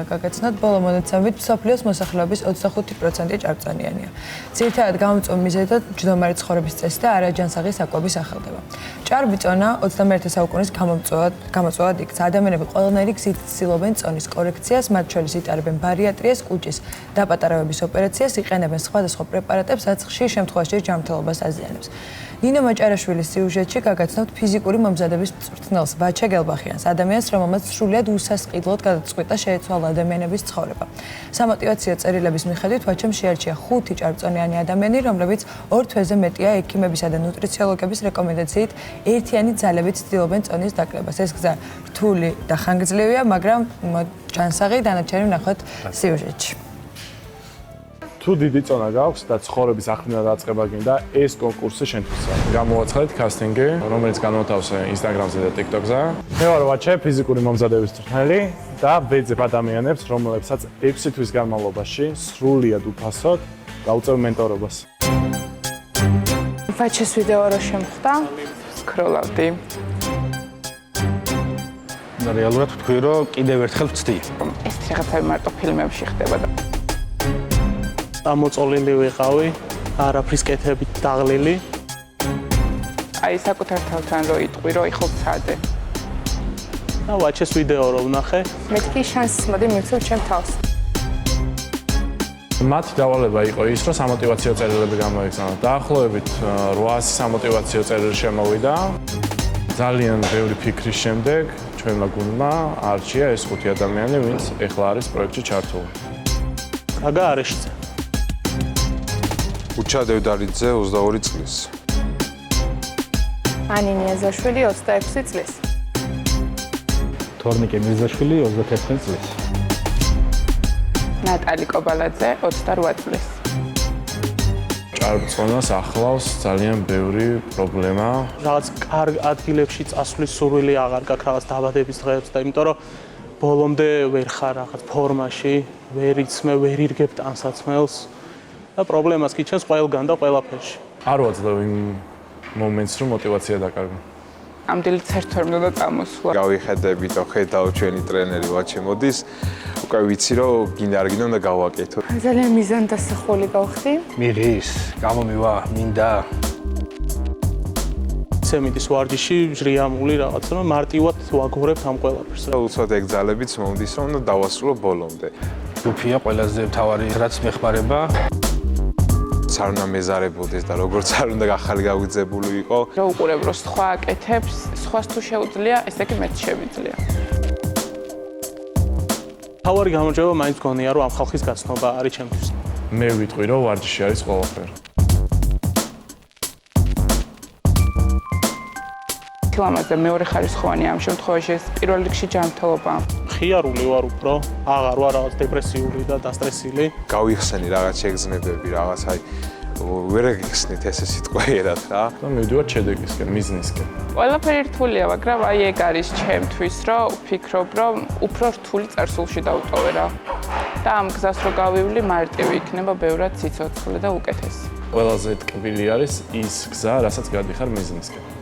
უნდა გაგაცნოთ, ბოლო მონაცემებით მსოფლიოს მოსახლეობის 25% ჭარბწონიანია. ძირითადად გამომწვევ მიზეზად ჯდომარი ცხოვრების წესი და არაჯანსაღი საკვები სახელდება. ჭარბი წონა 21 საუკუნის გამოწვევად იქცა. ადამიანები ყველანაირი გზით ცდილობენ წონის კორექციას, მათ შორის იტარებენ ბარიატრიას, კუჭის დაპატარავების ოპერაციას, იყენებენ სხვადასხვა პრეპარატებს, რაც ხშირ შემთხვევაში ჯანმრთელობას აზიანებს. ნინო მაჭარაშვილის სიუჟეტში გაგაცნობთ ფიზიკური მომზადების მწვრთნელს ვაჩა გელბახიანს, ადამიანს, რომელმაც სრულიად უსასყიდლოდ გადაწყვიტა შეეცვალა ადამიანების ცხოვრება. სამოტივაციო წერილების მიხედვით ვაჩამ შეარჩია 5 ჭარბწონიანი ადამიანი, რომლებიც ორ თვეზე მეტია ექიმებისა და ნუტრიციოლოგების რეკომენდაციით ერთიანი ძალებით ცდილობენ წონის დაკლებას. ეს გზა რთული და ხანგრძლივია, მაგრამ ჯანსაღი დანარჩენი ვნახოთ სიუჟეტში. თუ დიდი წონა გაქვს და ცხოვრების ახდენა დაწყება გინდა, ეს კონკურსი შენთვისაა. გამოვაცხადეთ კასტინგი, რომელიც განმოთავსე Instagram-ზე და TikTok-ზე. მე ვარ ვაჩე, ფიზიკური მომზადების მწვრთნელი და ვეძებ ადამიანებს, რომლებსაც 6 თვის განმავლობაში სრულიად უფასოდ გავუწევ მენტორობას. ვაჩეს ვიდეო რო შემხვდა, სკროლავდი. რეალურად ვთქვი, რომ კიდევ ერთხელ ვცდი. ეს რაღაცები მარტო ფილმებში ხდება და ამოწოლილი ვიყავი, არაფრის კეთებით დაღლილი. აი საკუთარ თავთან რო იტყვი, რომ იხო ცადე. და ვაჩეს ვიდეო რო ვნახე, მეთქი შანსს მოდი მივცევ ჩემ თავს. მათი დავალება იყო ის, რომ სამოტივაციო წერილები გამოიგზავნოთ. დაახლოებით 800 სამოტივაციო წერილი შემოვიდა. ძალიან ბევრი ფიქრის შემდეგ ჩვენმა გუნდმა არჩია ეს 5 ადამიანი, ვინც ეხლა არის პროექტში ჩართული. გაგა არეშიძე. უჩა დევდარიძე 22 წლის. ანი ნიაზაშვილი 26 წლის. თორნიკე მირზაშვილი 31 წლის. ნატალი კობალაძე 28 წლის. ჭარბწონას ახლავს ძალიან ბევრი პრობლემა. რაღაც კარგ ადგილებში წასვლის სურვილი აღარ გაქვს რაღაც დაბადების დღეებს და იმიტომ რომ ბოლომდე ვერ ხარ რაღაც ფორმაში, ვერ იცმე, ვერ ირგებ ტანსაცმელს და პრობლემას კი ჩანს ყველგან და ყველაფერში. არ ვაძლევ იმ მომენტს, რომ მოტივაცია დაკარგო. ამდელი ცერთვარ უნდა წამოსვლა. გავიხედებით, ხედავ ჩვენი ტრენერი ვაჩე მოდის. უკვე ვიცი რომ გინდა არ გინდა უნდა გავაკეთო. ძალიან მიზანდასახული გავხდი. მირის, გამომივა, მინდა. ცემიტის ვარჯიში ჟრიამული რაღაც, რომ მარტივად ვაგორებთ ამ ყველაფერს. უცბად ეგზალებიც მომდის, რომ უნდა დავასრულო ბოლომდე. ჯგუფია ყველაზე მთავარი, რაც მეხმარება. არ უნდა მეზარებოდეს და როგორც არ უნდა ახალი გავიძებული ვიყო. რო უყურებ რომ სხვა აკეთებს, სხვას თუ შეუძლია, ესე იგი მეც შევიძლია. თავარი გამარჯვება მაინც გონია, რომ ამ ხალხის გაცნობა არის ჩემთვის. მე ვიტყვი, რომ ვარჯიში არის ყველაფერი. ლამაზა მეორე ხარისხოვანი ამ შემთხვევაში ეს პირველ რიგში ჯანმრთელობა. ხიარული ვარ უფრო, აღარ ვარ რაღაც დეპრესიული და დასტრესილი. გავიხსენი რაღაც შეგრძნებები, რაღაც აი ვერ გიხსნით ესე სიტყვა ერად რა. და მივდივარ შედეგისკენ, მიზნისკენ. ყველაფერი რთულია, მაგრამ აი ეგ არის ჩემთვის, რომ ვფიქრობ, რომ უფრო რთული წარსულში დავტოვე რა. და ამ გზას რო გავივლი, მარტივი იქნება ბევრად სიცოცხლე და უკეთესი. ყველაზე ტკბილი არის ის გზა, რასაც გადიხარ მიზნისკენ.